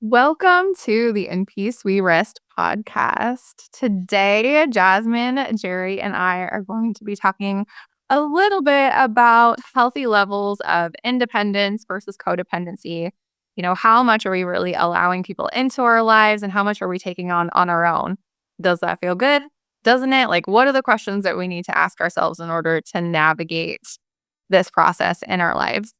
Welcome to the In Peace We Rest podcast. Today, Jasmine, Jerry, and I are going to be talking a little bit about healthy levels of independence versus codependency. How much are we really allowing people into our lives and how much are we taking on our own? Does that feel good? Doesn't it? Like, what are the questions that we need to ask ourselves in order to navigate this process in our lives?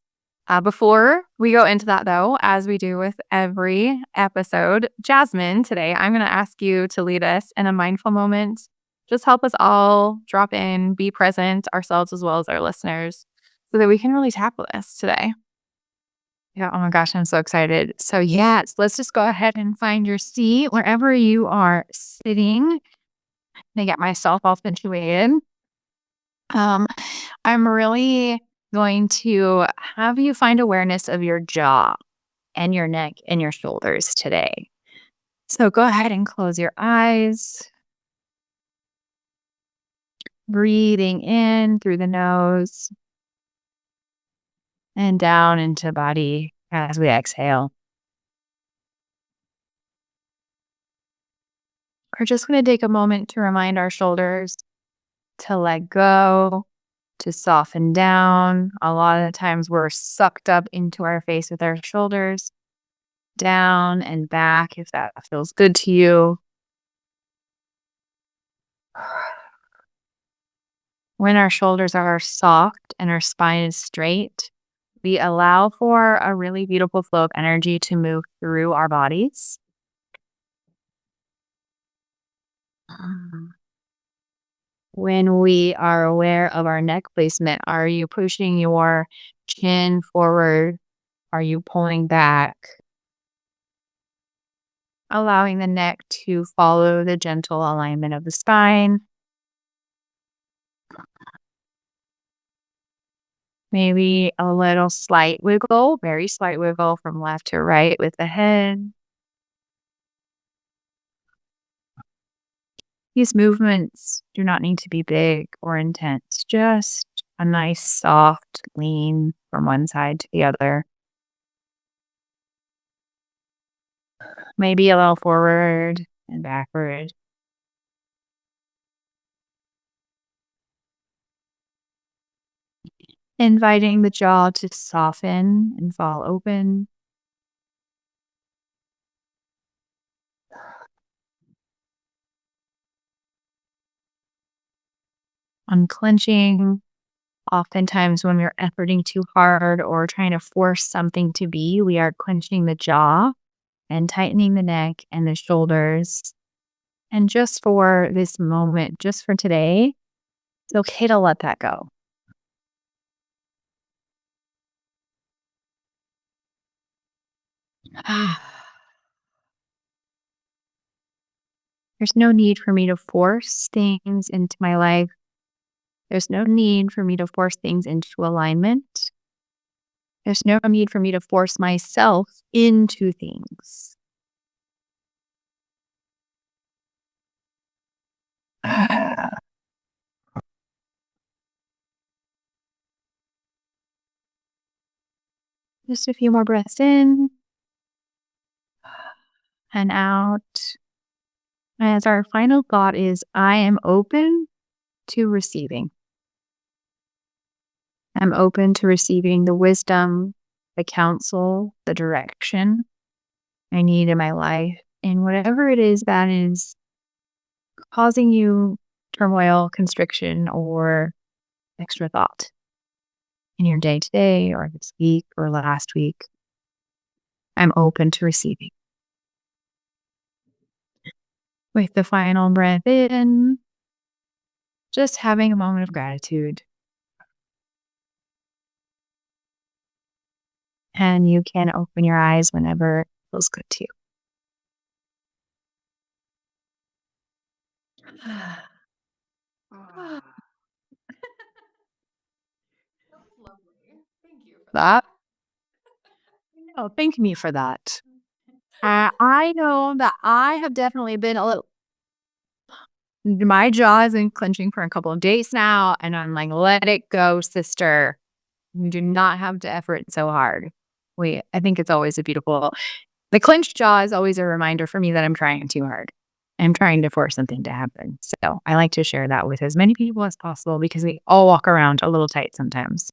Before we go into that, though, as we do with every episode, Jasmine, today I'm going to ask you to lead us in a mindful moment. Just help us all drop in, be present, ourselves as well as our listeners, so that we can really tackle this today. Yeah. Oh my gosh, I'm so excited. So, yes, let's just go ahead and find your seat wherever you are sitting. I get myself all situated. Um, I'm really going to have you find awareness of your jaw and your neck and your shoulders today. So, go ahead and close your eyes, breathing in through the nose and down into body as we exhale. We're just going to take a moment to remind our shoulders to let go, to soften down. A lot of the times we're sucked up into our face with our shoulders, down and back if that feels good to you. When our shoulders are soft and our spine is straight, we allow for a really beautiful flow of energy to move through our bodies. When we are aware of our neck placement, are you pushing your chin forward? Are you pulling back? Allowing the neck to follow the gentle alignment of the spine. Maybe a little slight wiggle, very slight wiggle from left to right with the head. These movements do not need to be big or intense, just a nice soft lean from one side to the other. Maybe a little forward and backward. Inviting the jaw to soften and fall open. Unclenching. Oftentimes, when we're efforting too hard or trying to force something to be, we are clenching the jaw and tightening the neck and the shoulders. And just for this moment, just for today, it's okay to let that go. There's no need for me to force things into my life. There's no need for me to force things into alignment. There's no need for me to force myself into things. Just a few more breaths in and out. As our final thought is, I am open to receiving. I'm open to receiving the wisdom, the counsel, the direction I need in my life. And whatever it is that is causing you turmoil, constriction, or extra thought in your day to day or this week or last week, I'm open to receiving. With the final breath in, just having a moment of gratitude. And you can open your eyes whenever it feels good to you. That's lovely. Thank you for That? Oh, thank me for that. I know that I have definitely been a little. My jaw has been clenching for a couple of days now, and I'm like, let it go, sister. You do not have to effort so hard. I think it's always a beautiful The clenched jaw is always a reminder for me that I'm trying too hard. I'm trying to force something to happen. So I like to share that with as many people as possible because we all walk around a little tight sometimes.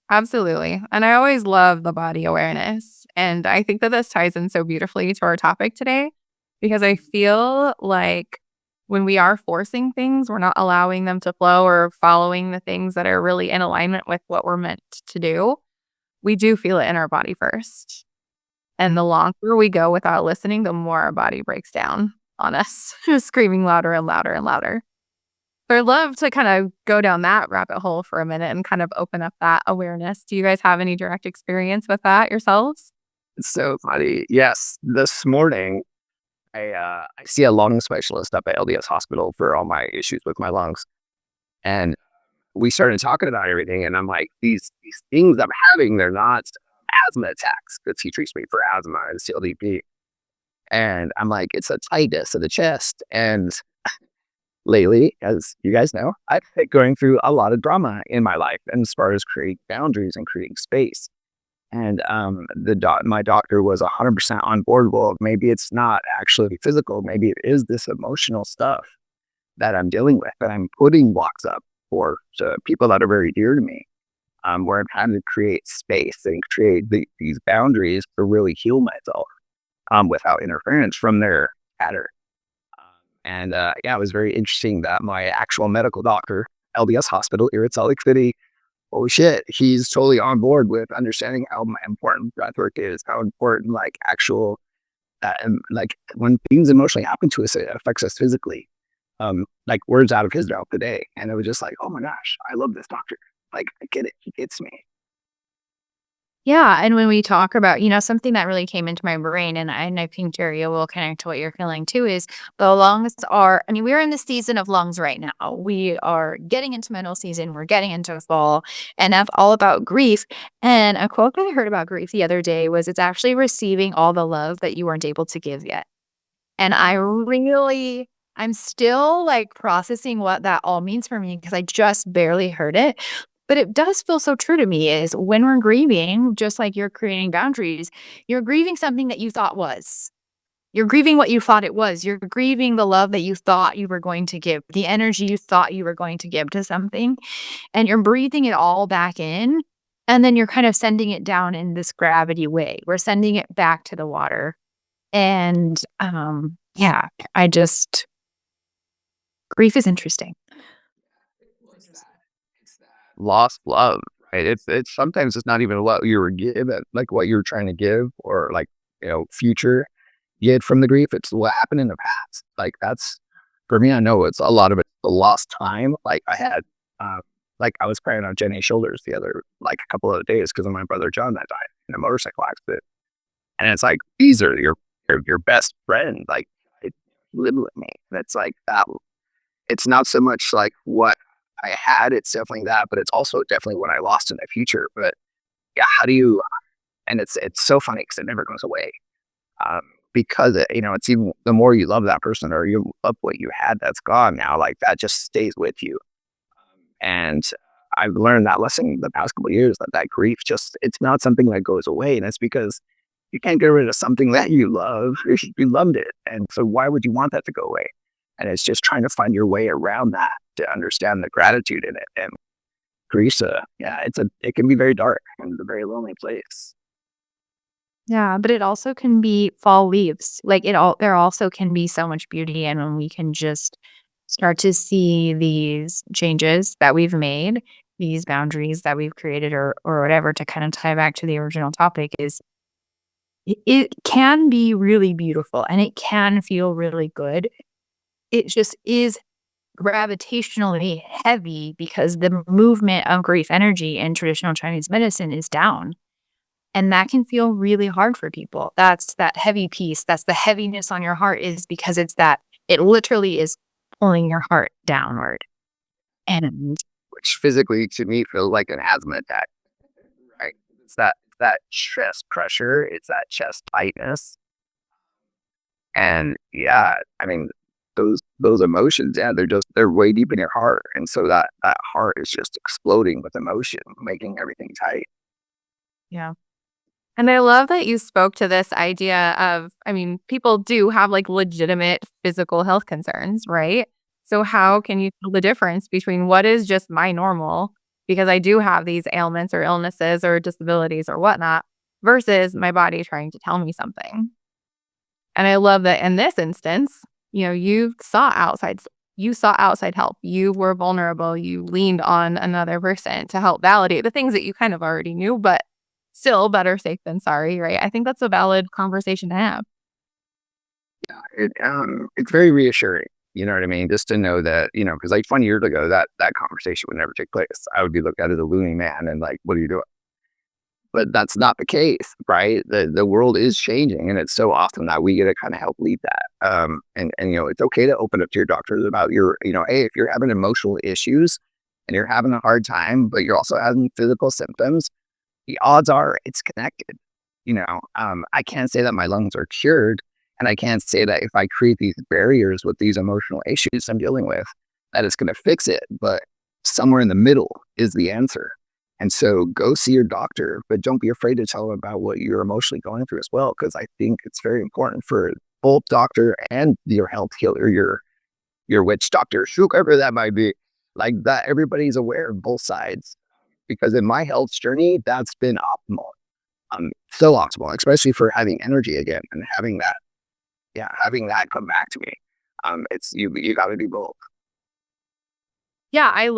Absolutely. And I always love the body awareness. And I think that this ties in so beautifully to our topic today because I feel like when we are forcing things, we're not allowing them to flow or following the things that are really in alignment with what we're meant to do. We do feel it in our body first. And the longer we go without listening, the more our body breaks down on us, screaming louder and louder and louder. So I'd love to kind of go down that rabbit hole for a minute and kind of open up that awareness. Do you guys have any direct experience with that yourselves? It's so funny. Yes, this morning I see a lung specialist up at LDS Hospital for all my issues with my lungs, and we started talking about everything. And I'm like, these things I'm having, they're not asthma attacks because he treats me for asthma and CLDP. And I'm like, it's a tightness of the chest. And lately, as you guys know, I've been going through a lot of drama in my life, and as far as creating boundaries and creating space. And my doctor was 100% on board. Well, maybe it's not actually physical. Maybe it is this emotional stuff that I'm dealing with, that I'm putting blocks up for people that are very dear to me, where I'm having to create space and create these boundaries to really heal myself without interference from their pattern. And yeah, it was very interesting that my actual medical doctor, LDS Hospital here at Salt Lake City, holy shit, he's totally on board with understanding how important breath work is, how important like actual, like when things emotionally happen to us, it affects us physically. Like words out of his mouth today. And it was just like, oh my gosh, I love this doctor. Like, I get it. He gets me. Yeah, and when we talk about, something that really came into my brain, and I think Jerry will connect to what you're feeling too, is the lungs are. I mean, we're in the season of lungs right now. We are getting into mental season. We're getting into fall, and that's all about grief. And a quote that I heard about grief the other day was, "It's actually receiving all the love that you weren't able to give yet." And I'm still like processing what that all means for me because I just barely heard it. But it does feel so true to me is when we're grieving, just like you're creating boundaries, you're grieving something that you thought was. You're grieving what you thought it was. You're grieving the love that you thought you were going to give, the energy you thought you were going to give to something, and you're breathing it all back in. And then you're kind of sending it down in this gravity way. We're sending it back to the water. And yeah, I just grief is interesting. Lost love, right? It's sometimes it's not even what you were given, like what you're trying to give, or like, future get from the grief. It's what happened in the past. Like that's for me. I know it's a lot of it the lost time. Like I had, like I was crying on Jenny's shoulders the other like a couple of days because of my brother John that died in a motorcycle accident. And it's like these are your best friend. Like it lived with me. And it's like that. It's not so much like what I had. It's definitely that, but it's also definitely what I lost in the future. But yeah, how do you? And it's so funny because it never goes away. Because it's even the more you love that person or you love what you had that's gone now, like that just stays with you. And I've learned that lesson the past couple of years that grief just it's not something that goes away, and it's because you can't get rid of something that you love. You loved it, and so why would you want that to go away? And it's just trying to find your way around that to understand the gratitude in it. And grief, yeah, it can be very dark and a very lonely place. Yeah, but it also can be fall leaves. Like there also can be so much beauty in when we can just start to see these changes that we've made, these boundaries that we've created or whatever to kind of tie back to the original topic is it can be really beautiful and it can feel really good. It just is gravitationally heavy because the movement of grief energy in traditional Chinese medicine is down. And that can feel really hard for people. That's that heavy piece. That's the heaviness on your heart is because it literally is pulling your heart downward. And Which physically to me feels like an asthma attack, right? It's that chest pressure, it's that chest tightness. And yeah, I mean, those emotions, yeah, they're way deep in your heart. And so that heart is just exploding with emotion, making everything tight. yeah. And I love that you spoke to this idea of, I mean, people do have like legitimate physical health concerns, right? So, how can you tell the difference between what is just my normal, because I do have these ailments or illnesses or disabilities or whatnot, versus my body trying to tell me something? And I love that in this instance, you saw outside help. You were vulnerable. You leaned on another person to help validate the things that you kind of already knew, but still better safe than sorry, right? I think that's a valid conversation to have. It's very reassuring. You know what I mean? Just to know that, because like 20 years ago, that conversation would never take place. I would be looked at as a loony man and like, what are you doing? But that's not the case, right? The world is changing, and it's so awesome that we get to kind of help lead that. And it's okay to open up to your doctors about hey, if you're having emotional issues and you're having a hard time, but you're also having physical symptoms, the odds are it's connected. I can't say that my lungs are cured, and I can't say that if I create these barriers with these emotional issues I'm dealing with, that it's going to fix it. But somewhere in the middle is the answer. And so go see your doctor, but don't be afraid to tell them about what you're emotionally going through as well, because I think it's very important for both doctor and your health healer, your witch doctor, whoever that might be, like that everybody's aware of both sides. Because in my health journey, that's been optimal. So optimal, especially for having energy again and having that come back to me. It's you got to do both. Yeah,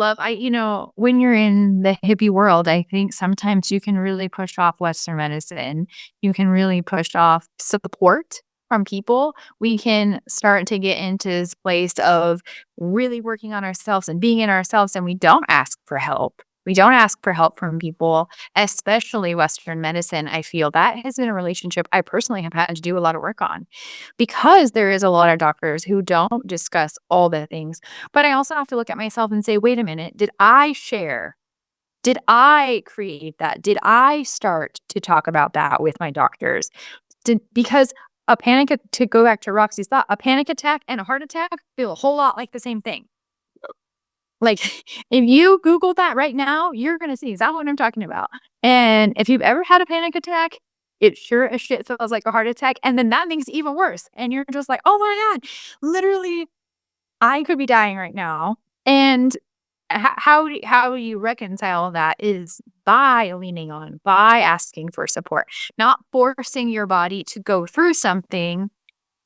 when you're in the hippie world, I think sometimes you can really push off Western medicine. You can really push off support from people. We can start to get into this place of really working on ourselves and being in ourselves, and we don't ask for help. We don't ask for help from people, especially Western medicine. I feel that has been a relationship I personally have had to do a lot of work on because there is a lot of doctors who don't discuss all the things. But I also have to look at myself and say, wait a minute, did I share? Did I create that? Did I start to talk about that with my doctors? Because to go back to Roxy's thought, a panic attack and a heart attack feel a whole lot like the same thing. Like, if you Google that right now, you're going to see exactly what I'm talking about. And if you've ever had a panic attack, it sure as shit feels like a heart attack. And then that makes it even worse. And you're just like, oh my God, literally, I could be dying right now. And how you reconcile that is by asking for support, not forcing your body to go through something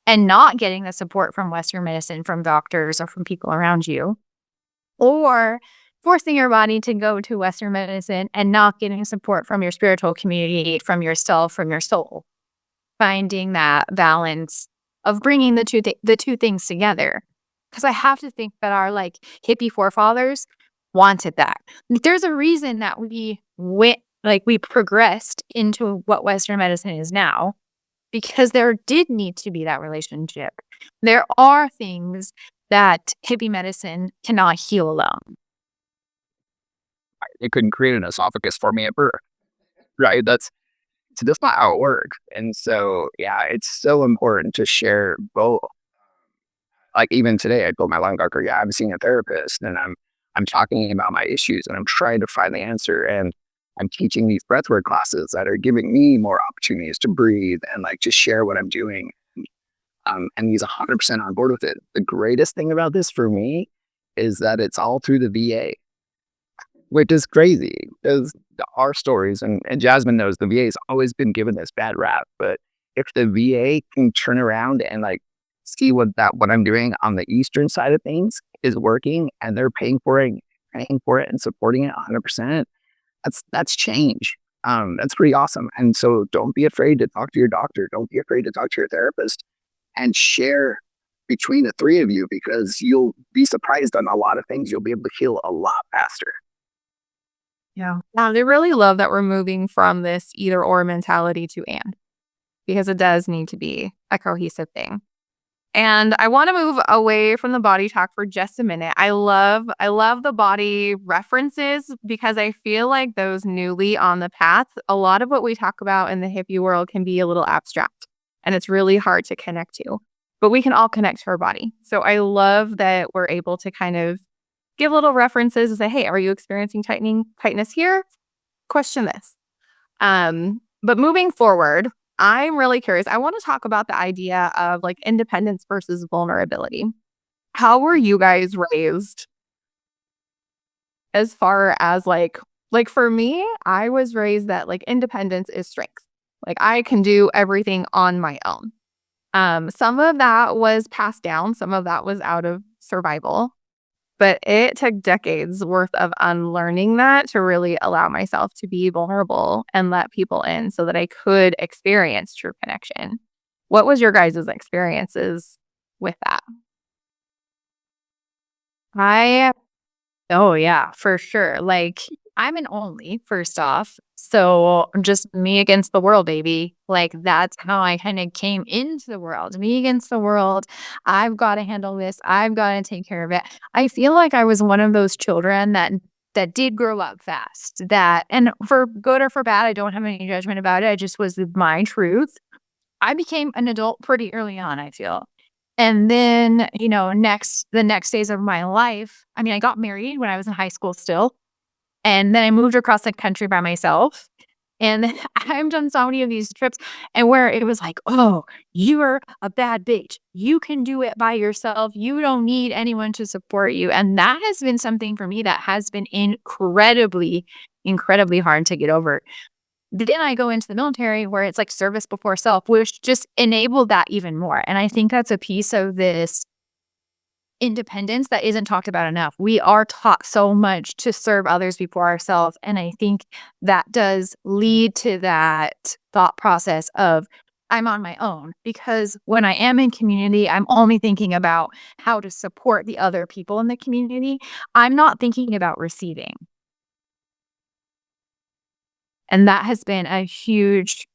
and not getting the support from Western medicine, from doctors or from people around you, or forcing your body to go to Western medicine and not getting support from your spiritual community, from yourself, from your soul. Finding that balance of bringing the two things together. Because I have to think that our hippie forefathers wanted that. There's a reason that we progressed into what Western medicine is now, because there did need to be that relationship. There are things that hippie medicine cannot heal alone. It couldn't create an esophagus for me at birth, right? That's not how it works. And so, yeah, it's so important to share both. Like even today, I told my lung doctor, yeah, I'm seeing a therapist, and I'm talking about my issues, and I'm trying to find the answer, and I'm teaching these breathwork classes that are giving me more opportunities to breathe and just share what I'm doing. And he's 100% on board with it. The greatest thing about this for me is that it's all through the VA, which is crazy because our stories, and Jasmine knows the VA's always been given this bad rap. But if the VA can turn around and see what I'm doing on the Eastern side of things is working, and they're paying for it and supporting it 100%, that's change. That's pretty awesome. And so don't be afraid to talk to your doctor. Don't be afraid to talk to your therapist. And share between the three of you, because you'll be surprised on a lot of things. You'll be able to heal a lot faster. Yeah. I really love that we're moving from this either or mentality to and, because it does need to be a cohesive thing. And I want to move away from the body talk for just a minute. I love the body references, because I feel like those newly on the path, a lot of what we talk about in the hippie world can be a little abstract. And it's really hard to connect to, but we can all connect to our body. So I love that we're able to kind of give little references and say, hey, are you experiencing tightness here? Question this. But moving forward, I'm really curious. I want to talk about the idea of like independence versus vulnerability. How were you guys raised as far as like for me, I was raised that like independence is strength. Like I can do everything on my own. Some of that was passed down, some of that was out of survival, but it took decades worth of unlearning that to really allow myself to be vulnerable and let people in so that I could experience true connection. What was your guys' experiences with that? I Oh, yeah, for sure. Like, I'm an only, first off. So just me against the world, baby. Like, that's how I kind of came into the world. Me against the world. I've got to handle this. I've got to take care of it. I feel like I was one of those children that did grow up fast. That, and for good or for bad, I don't have any judgment about it. I just was my truth. I became an adult pretty early on, I feel. And then, the next days of my life, I mean, I got married when I was in high school still. And then I moved across the country by myself. And I've done so many of these trips and where it was like, oh, you're a bad bitch. You can do it by yourself. You don't need anyone to support you. And that has been something for me that has been incredibly, incredibly hard to get over. Then I go into the military where it's like service before self, which just enabled that even more. And I think that's a piece of this independence that isn't talked about enough. We are taught so much to serve others before ourselves. And I think that does lead to that thought process of I'm on my own, because when I am in community, I'm only thinking about how to support the other people in the community. I'm not thinking about receiving. And that has been a huge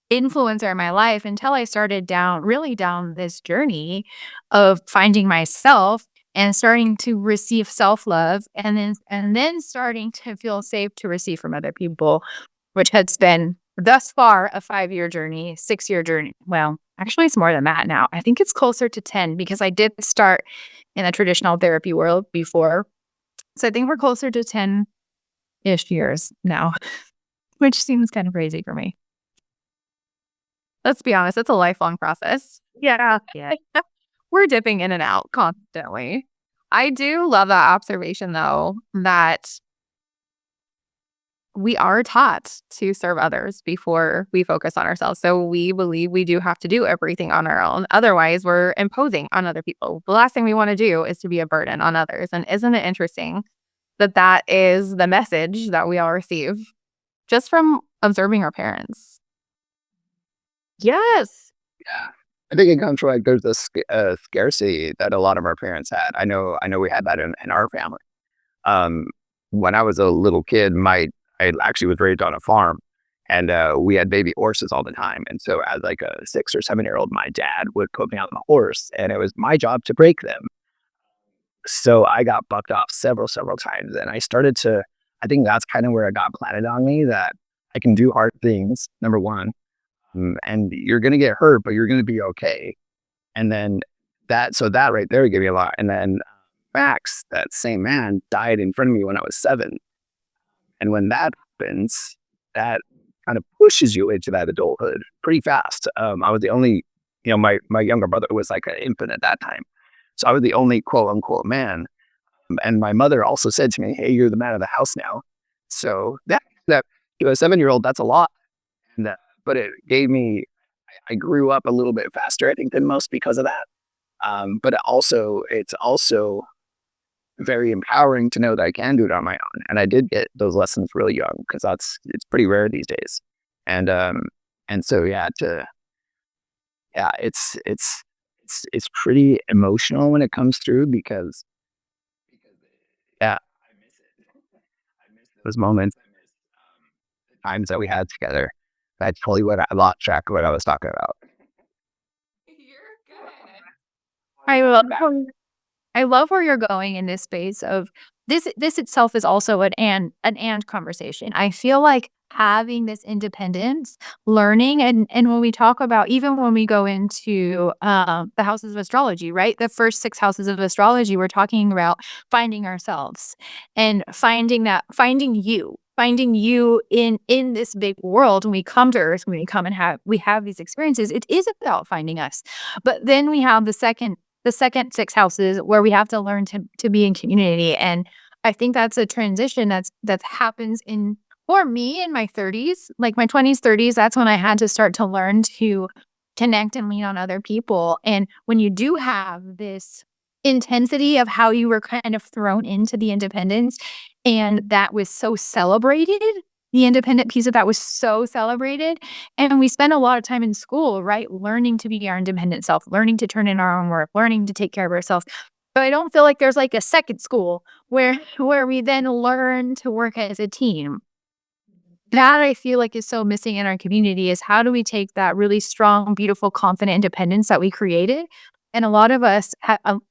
influencer in my life until I started really down this journey of finding myself and starting to receive self-love, and then starting to feel safe to receive from other people, which has been thus far a 5-year journey, 6-year journey. Well, actually it's more than that now. I think it's closer to 10 because I did start in the traditional therapy world before. So I think we're closer to 10-ish years now, which seems kind of crazy for me. Let's be honest, it's a lifelong process. Yeah. Yeah. We're dipping in and out constantly. I do love that observation, though, that we are taught to serve others before we focus on ourselves. So we believe we do have to do everything on our own. Otherwise, we're imposing on other people. The last thing we want to do is to be a burden on others. And isn't it interesting that that is the message that we all receive just from observing our parents? Yes. Yeah. I think it comes from like there's this scarcity that a lot of our parents had. I know we had that in our family. Um, when I was a little kid, I actually was raised on a farm, and we had baby horses all the time. And so, as like a 6 or 7 year old, my dad would put me on the horse, and it was my job to break them. So I got bucked off several times, and I started to. I think that's kind of where it got planted on me that I can do hard things. Number one, and you're gonna get hurt, but you're gonna be okay. And then that right there gave me a lot. And then Max, that same man, died in front of me when I was 7. And when that happens, that kind of pushes you into that adulthood pretty fast. I was the only, my younger brother was like an infant at that time. So I was the only quote unquote man. And my mother also said to me, hey, you're the man of the house now. So that to a 7-year-old, that's a lot. And but it gave me, I grew up a little bit faster, I think, than most because of that. But it's also very empowering to know that I can do it on my own. And I did get those lessons really young because it's pretty rare these days. And so it's pretty emotional when it comes through because yeah, I miss it. I miss those moments. I miss the times that we had together. That's totally what I lost track of what I was talking about. You're good. I love I love where you're going in this space of this itself is also an conversation. I feel like having this independence, learning, and when we talk about, even when we go into the houses of astrology, right? The first 6 houses of astrology, we're talking about finding ourselves and finding you. finding you in this big world. When we come to Earth, when we come and we have these experiences, it is about finding us. But then we have the second six houses where we have to learn to be in community. And I think that's a transition that happens in for me in my 30s, like my 20s, 30s. That's when I had to start to learn to connect and lean on other people. And when you do have this intensity of how you were kind of thrown into the independence, and that was so celebrated, the independent piece of that was so celebrated. And we spend a lot of time in school, right? Learning to be our independent self, learning to turn in our own work, learning to take care of ourselves. But I don't feel like there's like a second school where we then learn to work as a team. That I feel like is so missing in our community is how do we take that really strong, beautiful, confident independence that we created? And a lot of us,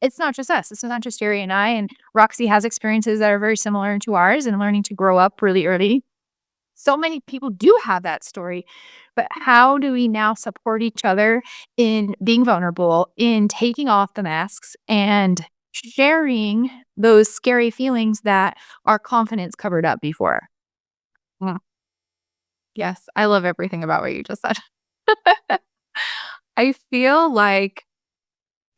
it's not just us. It's not just Jerry and I. And Roxy has experiences that are very similar to ours and learning to grow up really early. So many people do have that story. But how do we now support each other in being vulnerable, in taking off the masks and sharing those scary feelings that our confidence covered up before? Yes, I love everything about what you just said. I feel like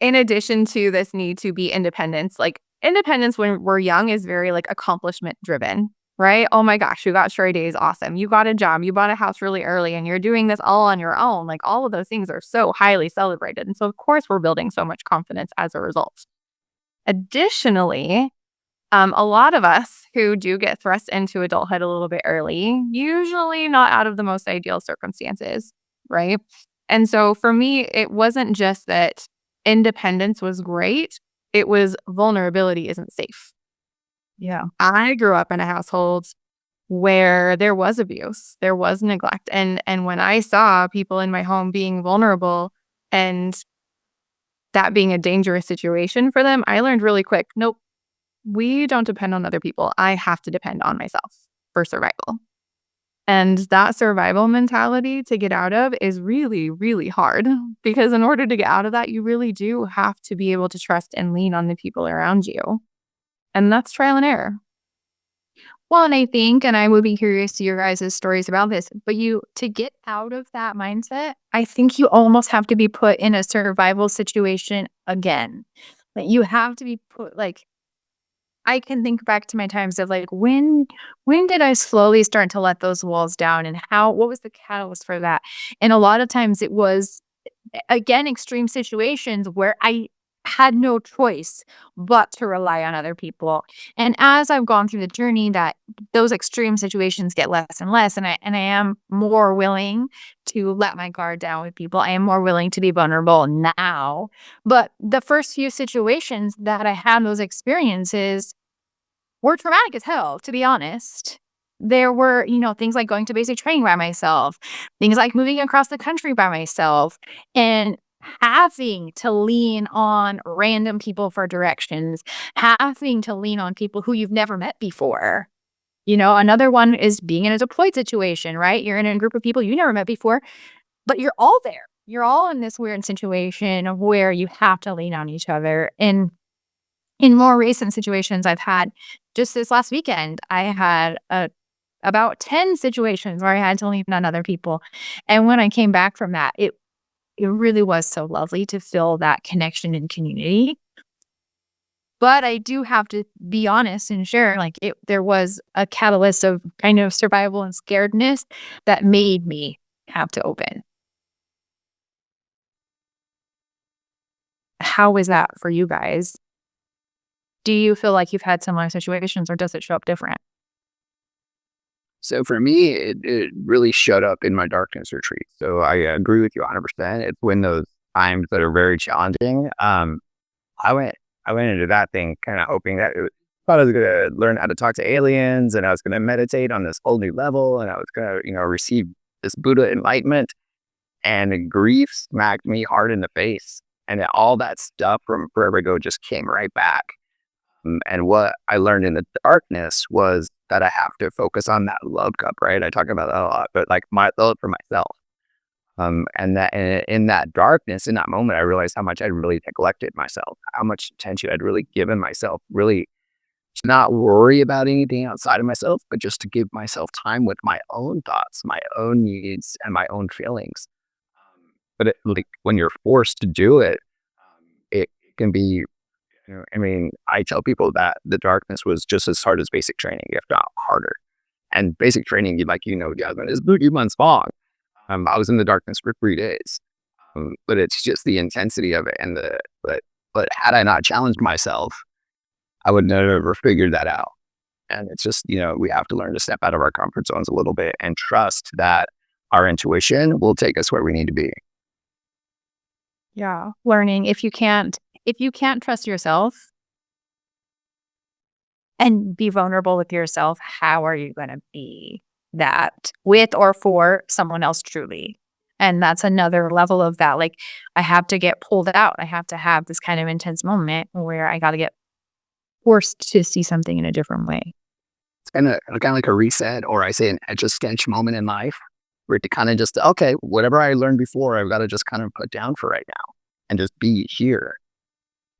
in addition to this need to be independence, like independence when we're young is very like accomplishment driven, right? Oh my gosh, you got straight A's, awesome. You got a job, you bought a house really early, and you're doing this all on your own. Like all of those things are so highly celebrated. And so, of course, we're building so much confidence as a result. Additionally, a lot of us who do get thrust into adulthood a little bit early, usually not out of the most ideal circumstances, right? And so for me, it wasn't just that independence was great, it was vulnerability isn't safe. Yeah. I grew up in a household where there was abuse, there was neglect. And when I saw people in my home being vulnerable and that being a dangerous situation for them, I learned really quick, nope, we don't depend on other people. I have to depend on myself for survival. And that survival mentality to get out of is really, really hard because in order to get out of that, you really do have to be able to trust and lean on the people around you. And that's trial and error. Well, and I think, and I would be curious to your guys' stories about this, but to get out of that mindset, I think you almost have to be put in a survival situation again. Like you have to be put like, I can think back to my times of like when did I slowly start to let those walls down and what was the catalyst for that? And a lot of times it was again extreme situations where I had no choice but to rely on other people. And as I've gone through the journey that those extreme situations get less and less and I am more willing to let my guard down with people. I am more willing to be vulnerable now. But the first few situations that I had those experiences were traumatic as hell, to be honest. There were, things like going to basic training by myself, things like moving across the country by myself, and having to lean on random people for directions, having to lean on people who you've never met before. Another one is being in a deployed situation, right? You're in a group of people you never met before, but you're all there. You're all in this weird situation where you have to lean on each other. And in more recent situations I've had, just this last weekend, I had about 10 situations where I had to lean on other people. And when I came back from that, it really was so lovely to feel that connection and community. But I do have to be honest and share, like there was a catalyst of kind of survival and scaredness that made me have to open. How was that for you guys? Do you feel like you've had similar situations or does it show up different? So for me, it really showed up in my darkness retreat. So I agree with you 100%. It's when those times that are very challenging. I went into that thing kind of hoping that thought I was going to learn how to talk to aliens and I was going to meditate on this whole new level and I was going to, receive this Buddha enlightenment. And grief smacked me hard in the face. And all that stuff from forever ago just came right back. And what I learned in the darkness was that I have to focus on that love cup, right? I talk about that a lot, but like my love for myself. And that in that darkness, in that moment, I realized how much I'd really neglected myself, how much attention I'd really given myself, really to not worry about anything outside of myself, but just to give myself time with my own thoughts, my own needs, and my own feelings. But like when you're forced to do it, it can be. I mean, I tell people that the darkness was just as hard as basic training, if not harder. And basic training, Jasmine, is 3 months long. I was in the darkness for 3 days, but it's just the intensity of it, and but had I not challenged myself, I would never figured that out. And it's just, we have to learn to step out of our comfort zones a little bit and trust that our intuition will take us where we need to be. Yeah. Learning if you can't trust yourself and be vulnerable with yourself, how are you going to be that with or for someone else truly? And that's another level of that. Like, I have to get pulled out. I have to have this kind of intense moment where I got to get forced to see something in a different way. It's kind of like a reset, or I say an etch a sketch moment in life, where to kind of just, okay, whatever I learned before, I've got to just kind of put down for right now and just be here.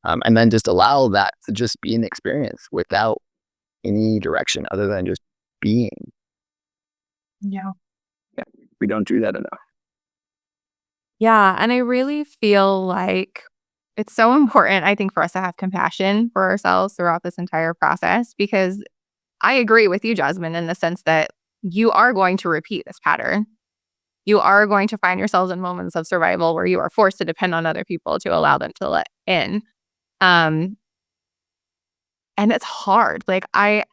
And then just allow that to just be an experience without any direction other than just being. Yeah. We don't do that enough. Yeah. And I really feel like it's so important, I think, for us to have compassion for ourselves throughout this entire process, because I agree with you, Jasmine, in the sense that you are going to repeat this pattern. You are going to find yourselves in moments of survival where you are forced to depend on other people to allow them to let in. And it's hard. Like, I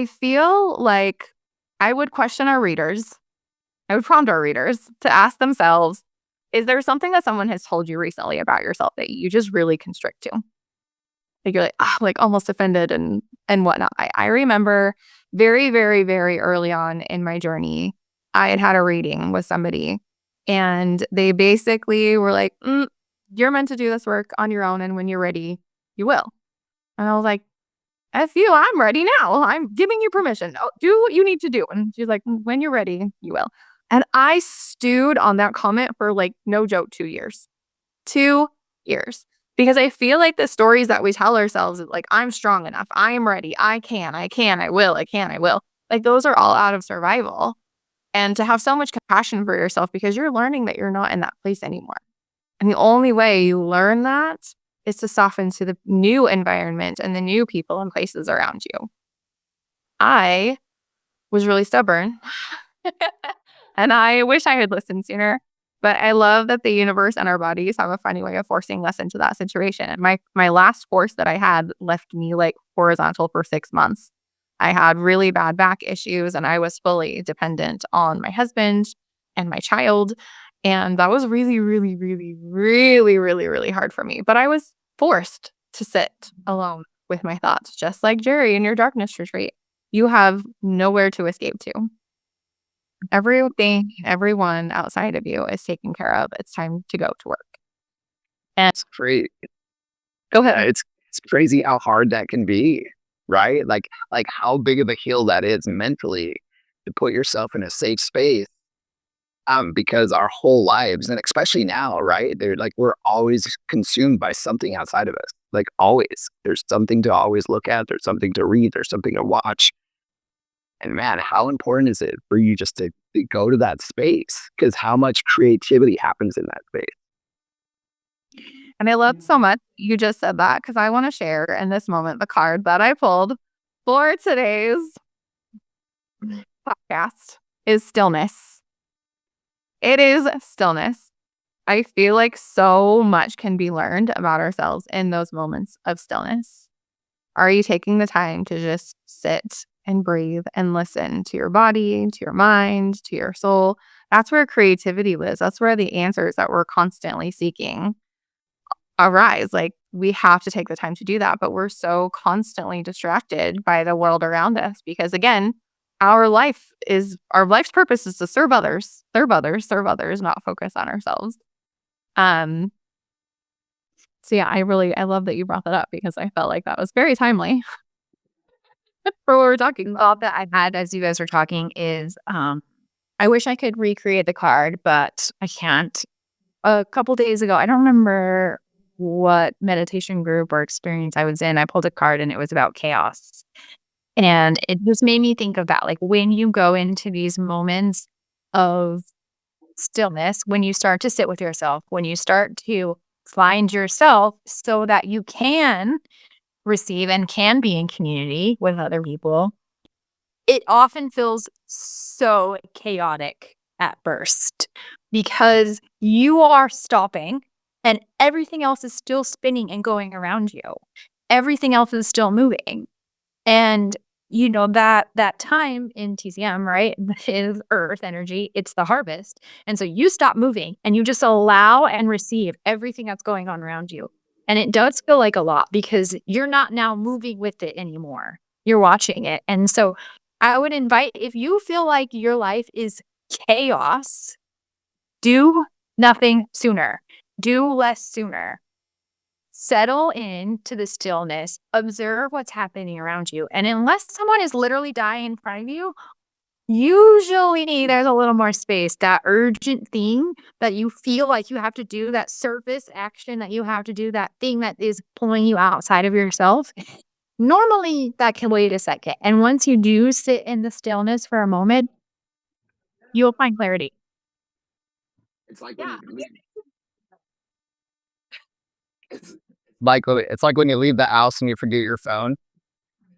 feel like I would question our readers. I would prompt our readers to ask themselves, is there something that someone has told you recently about yourself that you just really constrict to? Like, you're like almost offended and whatnot. I remember very, very, very early on in my journey, I had a reading with somebody, and they basically were like, you're meant to do this work on your own, and when you're ready, you will. And I was like, F you, I'm ready now. I'm giving you permission. Oh, do what you need to do. And she's like, when you're ready, you will. And I stewed on that comment for, like, no joke, 2 years. 2 years. Because I feel like the stories that we tell ourselves, like, I'm strong enough, I am ready, I can, I will, I will. Like, those are all out of survival. And to have so much compassion for yourself, because you're learning that you're not in that place anymore. And the only way you learn that is to soften to the new environment and the new people and places around you. I was really stubborn. And I wish I had listened sooner. But I love that the universe and our bodies have a funny way of forcing us into that situation. And my last course that I had left me, like, horizontal for 6 months. I had really bad back issues, and I was fully dependent on my husband and my child. And that was really, really, really, really, really, really hard for me. But I was forced to sit alone with my thoughts, just like Jerry in your darkness retreat. You have nowhere to escape to. Everything, everyone outside of you is taken care of. It's time to go to work. And It's crazy. go ahead. It's crazy how hard that can be, right? Like how big of a hill that is mentally to put yourself in a safe space. Because our whole lives, and especially now, right? They're like, we're always consumed by something outside of us. Like, always. There's something to always look at. There's something to read. There's something to watch. And man, how important is it for you just to go to that space? Because how much creativity happens in that space. And I love so much you just said that, because I want to share in this moment the card that I pulled for today's podcast is stillness. It is stillness. I feel like so much can be learned about ourselves in those moments of stillness. Are you taking the time to just sit and breathe and listen to your body, to your mind, to your soul? That's where creativity lives. That's where the answers that we're constantly seeking arise. Like, we have to take the time to do that, but we're so constantly distracted by the world around us, because, again, our life's purpose is to serve others, not focus on ourselves. So yeah, I love that you brought that up, because I felt like that was very timely for what we're talking about. Thought that I had as you guys were talking is, I wish I could recreate the card, but I can't. A couple days ago, I don't remember what meditation group or experience I was in, I pulled a card and it was about chaos. And it just made me think of that. Like when you go into these moments of stillness, when you start to sit with yourself, when you start to find yourself so that you can receive and can be in community with other people, it often feels so chaotic at first because you are stopping and everything else is still spinning and going around you. Everything else is still moving. And that time in TCM, right, is earth energy. It's the harvest. And so you stop moving and you just allow and receive everything that's going on around you. And it does feel like a lot because you're not now moving with it anymore. You're watching it. And so I would invite, if you feel like your life is chaos, do nothing sooner. Do less sooner. Settle into the stillness, observe what's happening around you. And unless someone is literally dying in front of you, usually there's a little more space. That urgent thing that you feel like you have to do, that surface action that you have to do, that thing that is pulling you outside of yourself, normally that can wait a second. And once you do sit in the stillness for a moment, you'll find clarity. It's like Yeah. it's like when you leave the house and you forget your phone.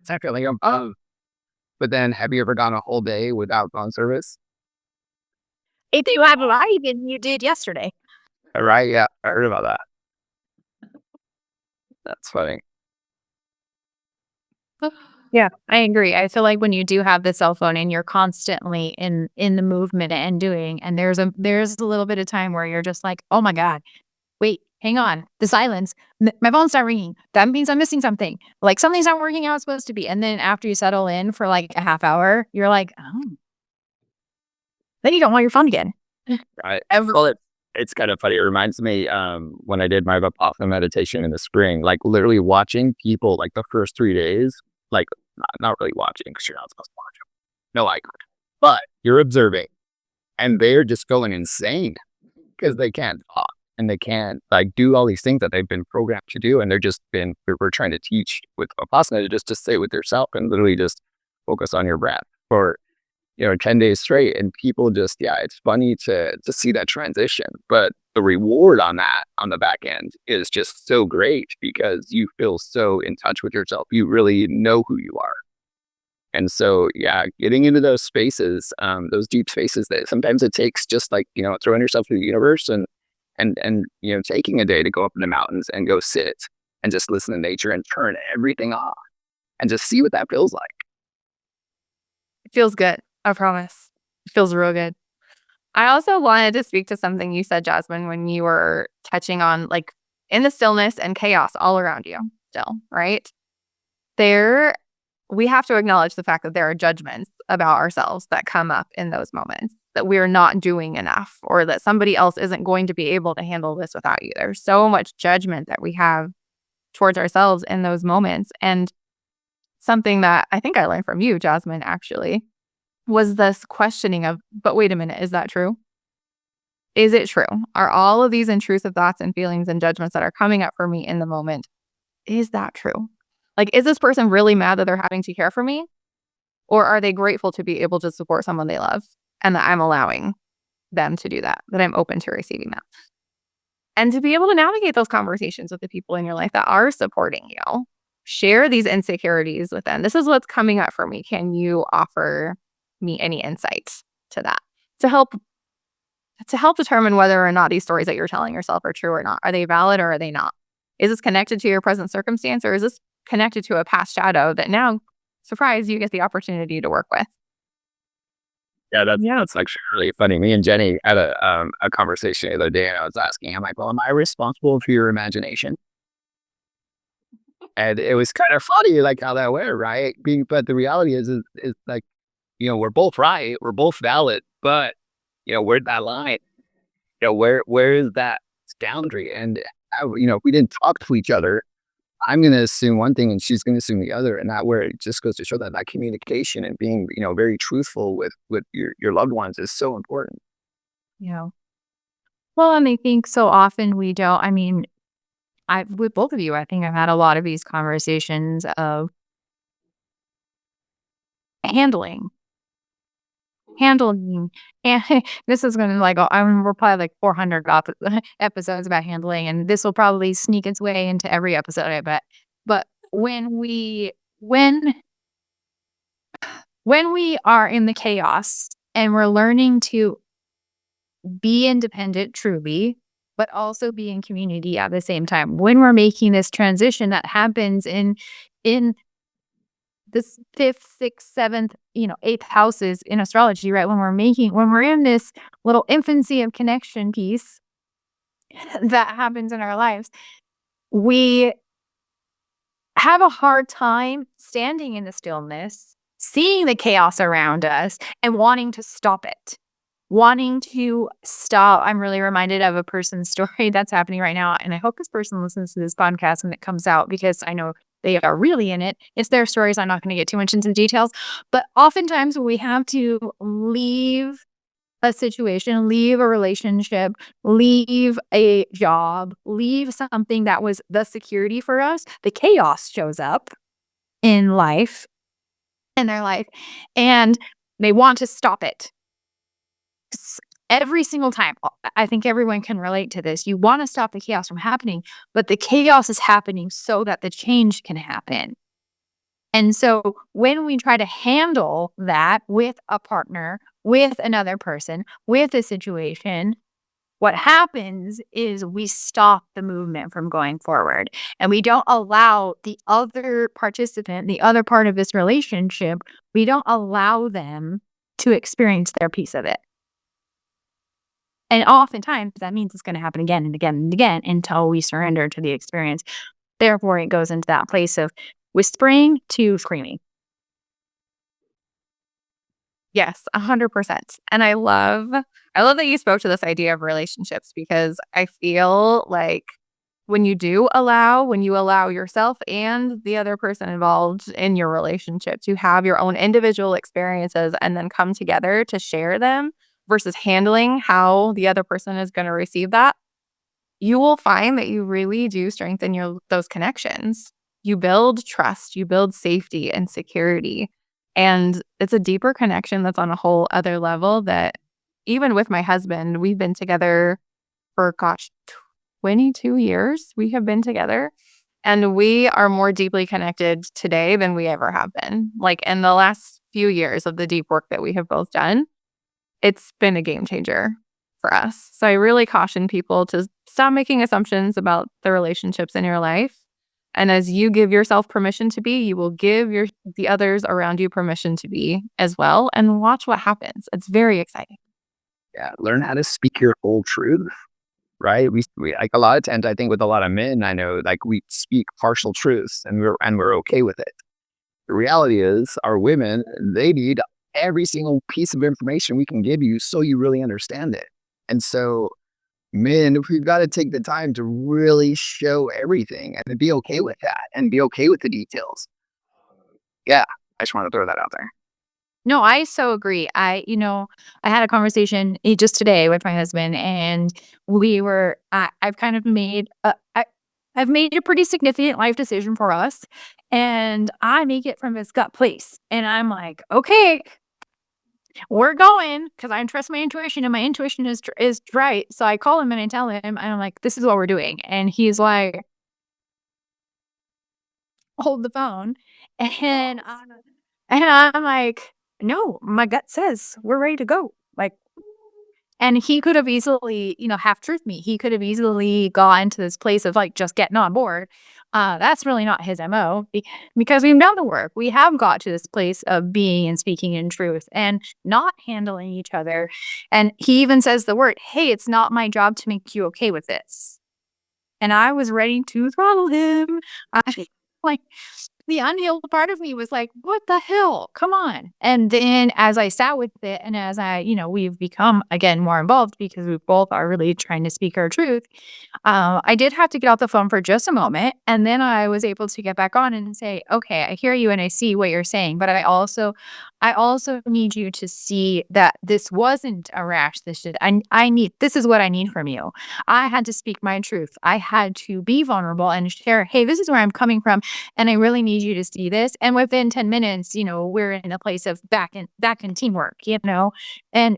It's after like but then have you ever gone a whole day without phone service? If you have a life, and you did yesterday. Right? Yeah, I heard about that. That's funny. Yeah, I agree. I feel like when you do have the cell phone and you're constantly in the movement and doing, and there's a little bit of time where you're just like, oh my God, wait, hang on, the silence, my phone's not ringing. That means I'm missing something. Like something's not working how it's supposed to be. And then after you settle in for like a half hour, you're like, oh, then you don't want your phone again. Right. Well, it's kind of funny. It reminds me when I did my Vipassana meditation in the spring, like literally watching people like the first 3 days, like not really watching because you're not supposed to watch them. No eye contact. But you're observing and they're just going insane because they can't talk and they can't like do all these things that they've been programmed to do. And we're trying to teach with Vipassana to stay with yourself and literally just focus on your breath for 10 days straight. And people it's funny to see that transition, but the reward on that on the back end is just so great because you feel so in touch with yourself. You really know who you are. And so, getting into those spaces, those deep spaces that sometimes it takes just like, throwing yourself through the universe and taking a day to go up in the mountains and go sit and just listen to nature and turn everything off and just see what that feels like. It feels good. I promise. It feels real good. I also wanted to speak to something you said, Jasmine, when you were touching on like in the stillness and chaos all around you still, right? We have to acknowledge the fact that there are judgments about ourselves that come up in those moments, that we're not doing enough or that somebody else isn't going to be able to handle this without you. There's so much judgment that we have towards ourselves in those moments. And something that I think I learned from you, Jasmine, actually, was this questioning of, but wait a minute, is that true? Is it true? Are all of these intrusive thoughts and feelings and judgments that are coming up for me in the moment, is that true? Like, is this person really mad that they're having to care for me? Or are they grateful to be able to support someone they love and that I'm allowing them to do that I'm open to receiving that? And to be able to navigate those conversations with the people in your life that are supporting you, share these insecurities with them. This is what's coming up for me. Can you offer me any insights to that to help determine whether or not these stories that you're telling yourself are true or not? Are they valid or are they not? Is this connected to your present circumstance or is this connected to a past shadow that now, surprise, you get the opportunity to work with? Yeah, that's actually really funny. Me and Jenny had a conversation the other day, and I was asking, I'm like, well, am I responsible for your imagination? And it was kind of funny, like how that went, right? But the reality is like, we're both right, we're both valid, but where's that line? Where is that boundary? And if we didn't talk to each other, I'm going to assume one thing and she's going to assume the other. And that where it just goes to show that communication and being, very truthful with your loved ones is so important. Yeah. Well, and I think so often we don't, with both of you, I think I've had a lot of these conversations of handling, handling, and this is gonna like, we're probably like 400 episodes about handling, and this will probably sneak its way into every episode, I bet. But when we are in the chaos and we're learning to be independent truly, but also be in community at the same time, when we're making this transition that happens in this fifth, sixth, seventh, eighth houses in astrology, right? When we're in this little infancy of connection piece that happens in our lives, we have a hard time standing in the stillness, seeing the chaos around us, and wanting to stop it. Wanting to stop. I'm really reminded of a person's story that's happening right now. And I hope this person listens to this podcast when it comes out, because I know they are really in it. It's their stories. I'm not going to get too much into details. But oftentimes we have to leave a situation, leave a relationship, leave a job, leave something that was the security for us. The chaos shows up in their life, and they want to stop it. Every single time. I think everyone can relate to this. You want to stop the chaos from happening, but the chaos is happening so that the change can happen. And so when we try to handle that with a partner, with another person, with a situation, what happens is we stop the movement from going forward, and we don't allow the other participant, the other part of this relationship, we don't allow them to experience their piece of it. And oftentimes that means it's going to happen again and again and again until we surrender to the experience. Therefore, it goes into that place of whispering to screaming. Yes, 100%. And I love that you spoke to this idea of relationships, because I feel like when you allow yourself and the other person involved in your relationship to have your own individual experiences and then come together to share them versus handling how the other person is going to receive that, you will find that you really do strengthen those connections. You build trust, you build safety and security. And it's a deeper connection that's on a whole other level that even with my husband, we've been together for 22 years we have been together. And we are more deeply connected today than we ever have been. Like in the last few years of the deep work that we have both done, it's been a game changer for us. So I really caution people to stop making assumptions about the relationships in your life. And as you give yourself permission to be, you will give the others around you permission to be as well. And watch what happens. It's very exciting. Yeah, learn how to speak your whole truth, right? We like a lot of times, I think with a lot of men, I know, like we speak partial truths and we're okay with it. The reality is our women, they need every single piece of information we can give you so you really understand it. And so men, we've got to take the time to really show everything and to be okay with that and be okay with the details. Yeah, I just want to throw that out there. No, I so agree. I had a conversation just today with my husband, and I've kind of I've made a pretty significant life decision for us, and I make it from his gut place. And I'm like, okay, we're going, because I trust my intuition, and my intuition is right. So I call him and I tell him, and I'm like, this is what we're doing. And he's like, hold the phone. And I'm like, no, my gut says we're ready to go. Like, and he could have easily, half truth me. He could have easily gone to this place of like just getting on board. That's really not his MO, because we've done the work. We have got to this place of being and speaking in truth and not handling each other. And he even says the word, hey, it's not my job to make you okay with this. And I was ready to throttle him. Like, the unhealed part of me was like, what the hell? Come on. And then as I sat with it and as we've become again more involved because we both are really trying to speak our truth. I did have to get off the phone for just a moment. And then I was able to get back on and say, okay, I hear you and I see what you're saying. But I also need you to see that this wasn't a rash. This is what I need from you. I had to speak my truth. I had to be vulnerable and share, hey, this is where I'm coming from. And I really need you to see this. And within 10 minutes, we're in a place of back in teamwork, and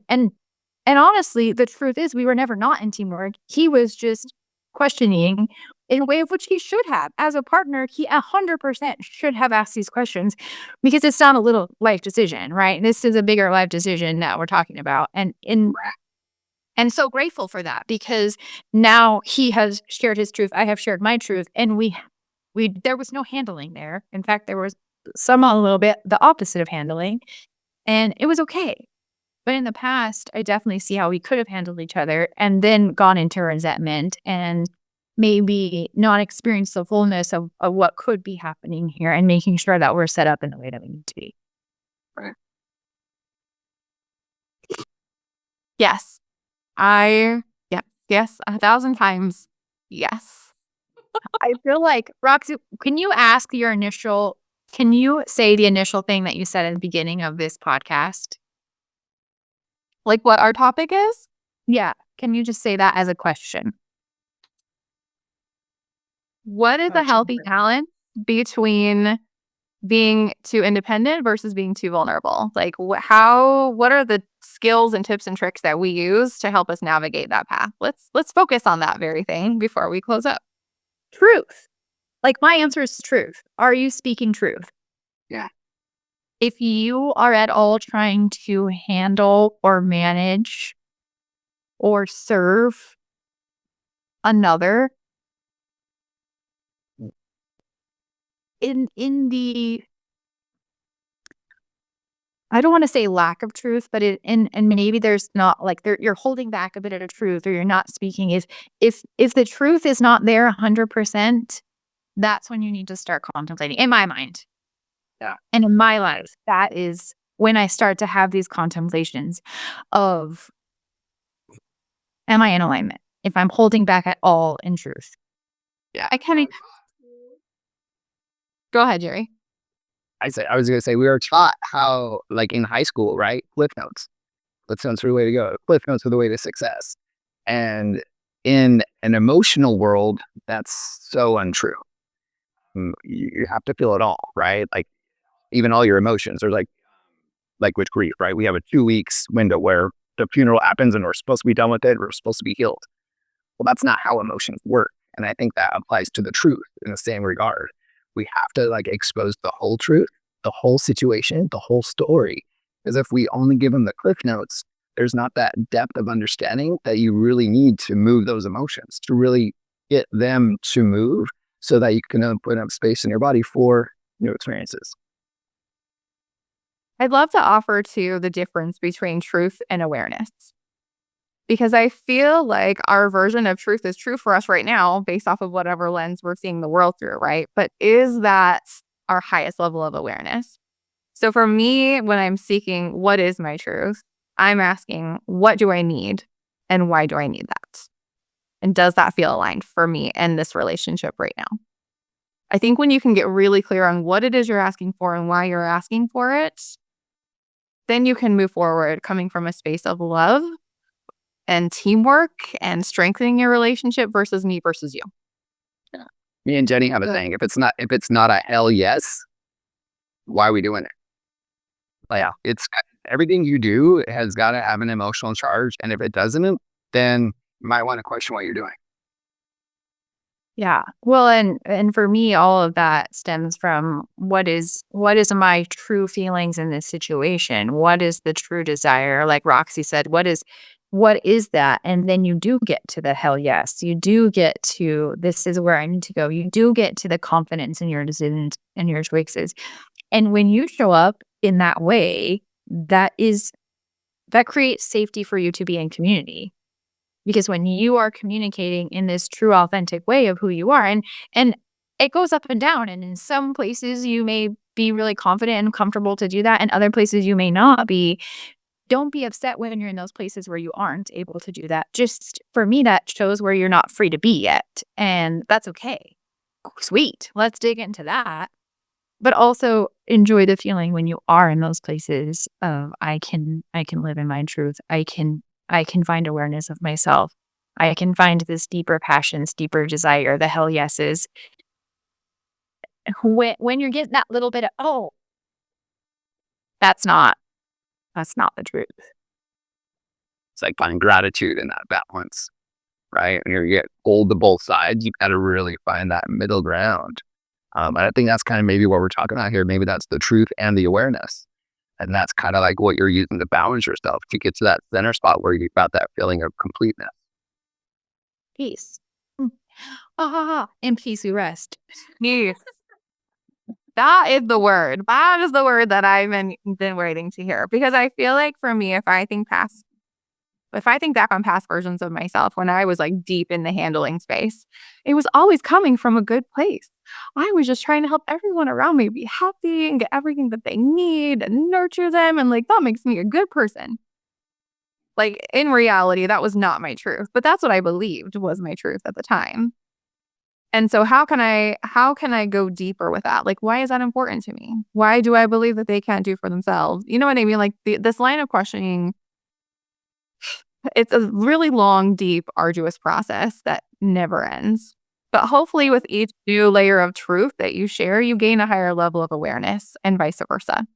honestly, the truth is we were never not in teamwork. He was just questioning in a way of which he should have. As a partner, he 100% should have asked these questions because it's not a little life decision, right? This is a bigger life decision that we're talking about. And so grateful for that because now he has shared his truth. I have shared my truth. And there was no handling there. In fact, there was a little bit the opposite of handling. And it was okay. But in the past, I definitely see how we could have handled each other and then gone into resentment and maybe not experienced the fullness of what could be happening here and making sure that we're set up in the way that we need to be. Right. Yes. Yes, 1,000 times. Yes. I feel like, Roxy, can you say the initial thing that you said at the beginning of this podcast? Like what our topic is? Yeah. Can you just say that as a question? What is a healthy balance between being too independent versus being too vulnerable? Like what are the skills and tips and tricks that we use to help us navigate that path? Let's focus on that very thing before we close up. Truth. Like my answer is truth. Are you speaking truth? Yeah. If you are at all trying to handle or manage or serve another in the I don't want to say lack of truth, but and maybe there's not like you're holding back a bit of the truth or you're not speaking is if the truth is not there 100%, that's when you need to start contemplating in my mind. Yeah. And in my life, that is when I start to have these contemplations of, am I in alignment? If I'm holding back at all in truth. Yeah. Go ahead, Jerry. I was going to say, we were taught how, like in high school, right? Cliff notes. Cliff notes are the way to go. Cliff notes are the way to success. And in an emotional world, that's so untrue. You have to feel it all, right? Like even all your emotions are like with grief, right? We have a 2 weeks window where the funeral happens and we're supposed to be done with it. We're supposed to be healed. Well, that's not how emotions work. And I think that applies to the truth in the same regard. We have to like expose the whole truth, the whole situation, the whole story. Because if we only give them the cliff notes, there's not that depth of understanding that you really need to move those emotions, to really get them to move so that you can open up space in your body for new experiences. I'd love to offer too the difference between truth and awareness. Because I feel like our version of truth is true for us right now based off of whatever lens we're seeing the world through, right? But is that our highest level of awareness? So for me, when I'm seeking what is my truth, I'm asking, what do I need and why do I need that? And does that feel aligned for me in this relationship right now? I think when you can get really clear on what it is you're asking for and why you're asking for it, then you can move forward coming from a space of love and teamwork and strengthening your relationship versus me versus you. Yeah. Me and Jenny have a thing. If it's not a hell yes, why are we doing it? Like, yeah, it's everything you do has got to have an emotional charge. And if it doesn't, then you might want to question what you're doing. Yeah. Well, and for me, all of that stems from what is my true feelings in this situation? What is the true desire? Like Roxy said, what is that? And then you do get to the hell yes. You do get to this is where I need to go. You do get to the confidence in your decisions and your choices. And when you show up in that way, that creates safety for you to be in community. Because when you are communicating in this true, authentic way of who you are, and it goes up and down. And in some places you may be really confident and comfortable to do that. And other places you may not be. Don't be upset when you're in those places where you aren't able to do that. Just for me, that shows where you're not free to be yet. And that's okay. Sweet. Let's dig into that. But also enjoy the feeling when you are in those places of I can live in my truth. I can find awareness of myself. I can find this deeper passions, deeper desire, the hell yeses. When you're getting that little bit of, oh, that's not the truth. It's like finding gratitude in that balance, right? When you get pulled to both sides, you got to really find that middle ground. And I think that's kind of maybe what we're talking about here. Maybe that's the truth and the awareness. And that's kind of like what you're using to balance yourself to get to that center spot where you've got that feeling of completeness. Peace. In peace we rest. Peace. That is the word. That is the word that I've been waiting to hear. Because I feel like for me, if I think back on past versions of myself when I was like deep in the handling space, it was always coming from a good place. I was just trying to help everyone around me be happy and get everything that they need and nurture them. And like, that makes me a good person. Like in reality, that was not my truth, but that's what I believed was my truth at the time. And so how can I go deeper with that? Like, why is that important to me? Why do I believe that they can't do for themselves? You know what I mean? Like this line of questioning, it's a really long, deep, arduous process that never ends. But hopefully with each new layer of truth that you share, you gain a higher level of awareness and vice versa.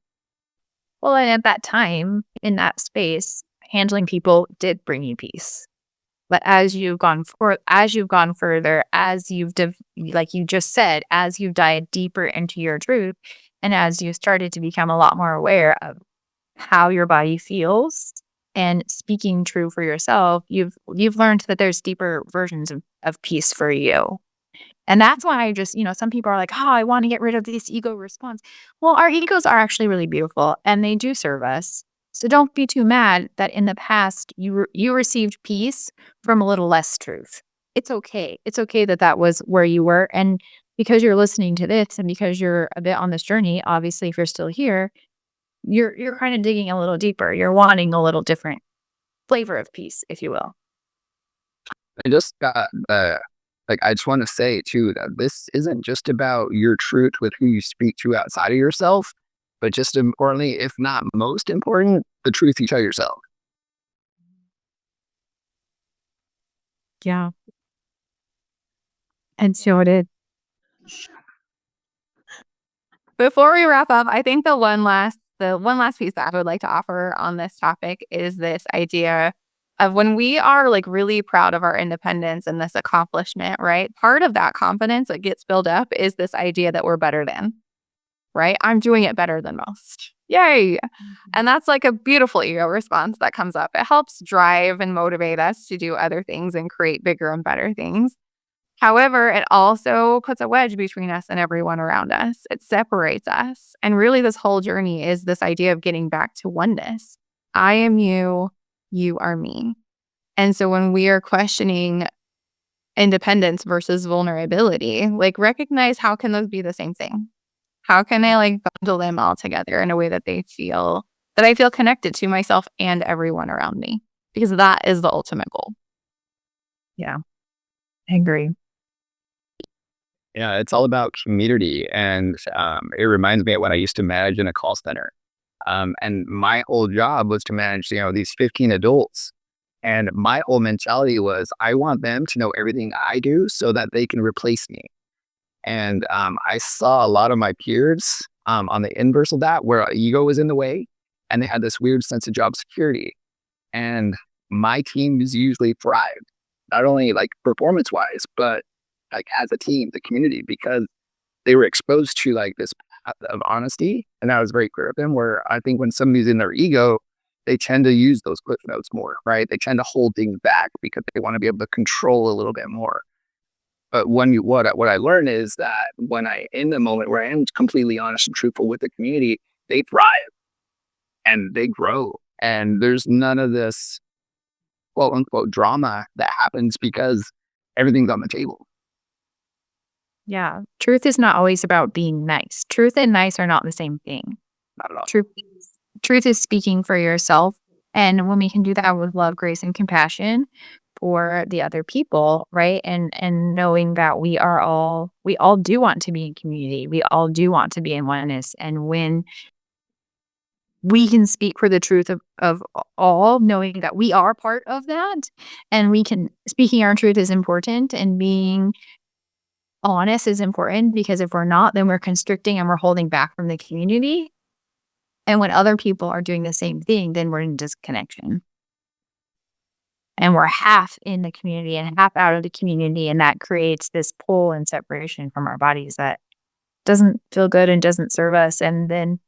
Well, and at that time, in that space, handling people did bring you peace. But as you've gone further, as like you just said, as you've dived deeper into your truth, and as you started to become a lot more aware of how your body feels and speaking true for yourself, you've learned that there's deeper versions of peace for you. And that's why some people are like, oh, I want to get rid of this ego response. Well, our egos are actually really beautiful and they do serve us. So don't be too mad that in the past you received peace from a little less truth. It's okay. It's okay that was where you were. And because you're listening to this and because you're a bit on this journey, obviously, if you're still here, you're kind of digging a little deeper. You're wanting a little different flavor of peace, if you will. I just got I just want to say too that this isn't just about your truth with who you speak to outside of yourself, but just importantly, if not most important, the truth you tell yourself. Yeah. And so it is. Before we wrap up, I think the one last piece that I would like to offer on this topic is this idea of when we are like really proud of our independence and this accomplishment, right? Part of that confidence that gets built up is this idea that we're better than, right? I'm doing it better than most. Yay. And that's like a beautiful ego response that comes up. It helps drive and motivate us to do other things and create bigger and better things. However, it also puts a wedge between us and everyone around us. It separates us. And really, this whole journey is this idea of getting back to oneness. I am you, you are me. And so when we are questioning independence versus vulnerability, like recognize how can those be the same thing? How can I like bundle them all together in a way that I feel connected to myself and everyone around me? Because that is the ultimate goal. Yeah, I agree. Yeah, it's all about community. And it reminds me of when I used to manage in a call center. And my whole job was to manage, these 15 adults. And my whole mentality was, I want them to know everything I do so that they can replace me. And I saw a lot of my peers on the inverse of that, where ego was in the way and they had this weird sense of job security. And my teams usually thrived, not only like performance wise, but like as a team, the community, because they were exposed to like this path of honesty. And I was very clear with them, where I think when somebody's in their ego, they tend to use those cliff notes more, right? They tend to hold things back because they want to be able to control a little bit more. But what I learned is that when in the moment where I am completely honest and truthful with the community, they thrive and they grow. And there's none of this quote unquote drama that happens because everything's on the table. Yeah. Truth is not always about being nice. Truth and nice are not the same thing. Not at all. Truth is speaking for yourself. And when we can do that with love, grace, and compassion for the other people, right? And knowing that we all do want to be in community. We all do want to be in oneness. And when we can speak for the truth of all, knowing that we are part of that, and we can speaking our truth is important, and being honest is important, because if we're not, then we're constricting and we're holding back from the community. And when other people are doing the same thing, then we're in disconnection. And we're half in the community and half out of the community. And that creates this pull and separation from our bodies that doesn't feel good and doesn't serve us. And then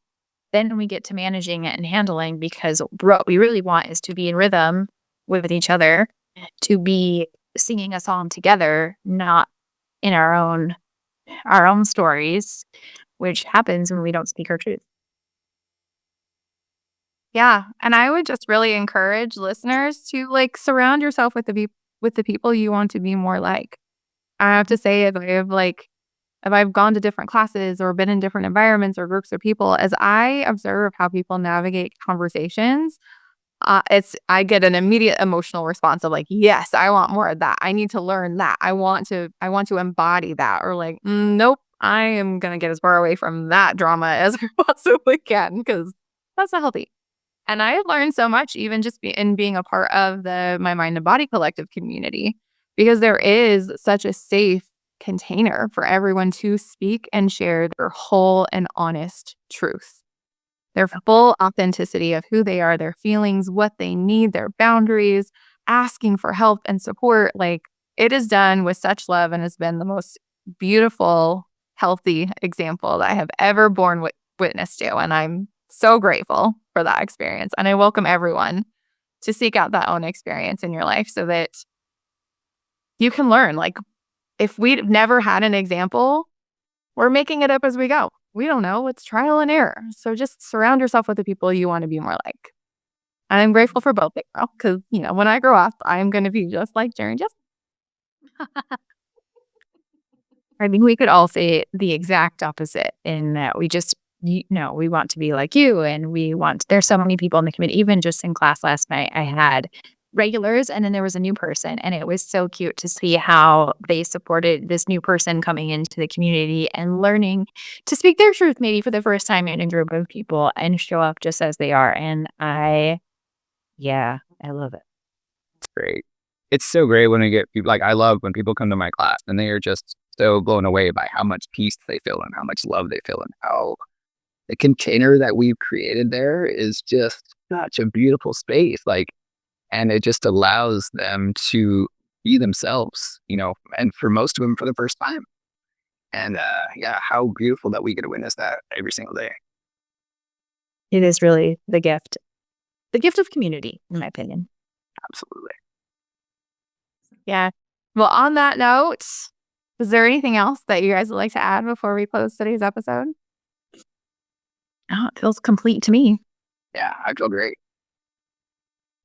we get to managing it and handling, because what we really want is to be in rhythm with each other, to be singing a song together, not in our own stories, which happens when we don't speak our truth. Yeah, and I would just really encourage listeners to, like, surround yourself with the people you want to be more like. I have to say, if I've gone to different classes or been in different environments or groups of people, as I observe how people navigate conversations, I get an immediate emotional response of like, yes, I want more of that. I need to learn that. I want to embody that. Or like, nope, I am gonna get as far away from that drama as I possibly can, because that's not healthy. And I have learned so much, even just in being a part of the My Mind and Body Collective community, because there is such a safe container for everyone to speak and share their whole and honest truth, their full authenticity of who they are, their feelings, what they need, their boundaries, asking for help and support. Like, it is done with such love and has been the most beautiful, healthy example that I have ever borne witness to. And I'm so grateful for that experience. And I welcome everyone to seek out that own experience in your life so that you can learn. Like, if we've never had an example, we're making it up as we go. We don't know. It's trial and error. So just surround yourself with the people you want to be more like. And I'm grateful for both, because, when I grow up, I'm going to be just like Jerry and Jess. I think we could all say the exact opposite, in that we just, we want to be like you, and there's so many people in the community. Even just in class last night, I had regulars, and then there was a new person, and it was so cute to see how they supported this new person coming into the community and learning to speak their truth, maybe for the first time in a group of people, and show up just as they are. And I love it. It's great. It's so great when we get people, like, I love when people come to my class and they are just so blown away by how much peace they feel and how much love they feel, and how the container that we've created there is just such a beautiful space. Like, and it just allows them to be themselves, and for most of them for the first time. And how beautiful that we get to witness that every single day. It is really the gift of community, in my opinion. Absolutely. Yeah. Well, on that note, is there anything else that you guys would like to add before we close today's episode? Oh, it feels complete to me. Yeah, I feel great.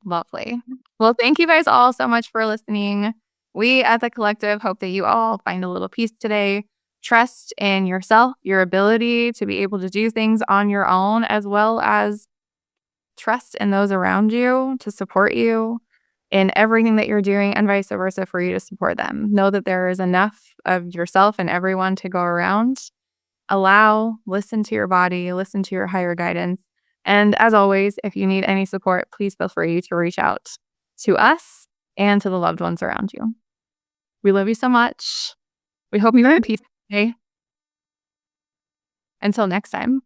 Lovely. Well, thank you guys all so much for listening. We at the collective hope that you all find a little peace today. Trust in yourself, your ability to be able to do things on your own, as well as trust in those around you to support you in everything that you're doing, and vice versa, for you to support them. Know that there is enough of yourself and everyone to go around. Listen to your body, listen to your higher guidance. And as always, if you need any support, please feel free to reach out to us and to the loved ones around you. We love you so much. We hope you have peace today. Until next time.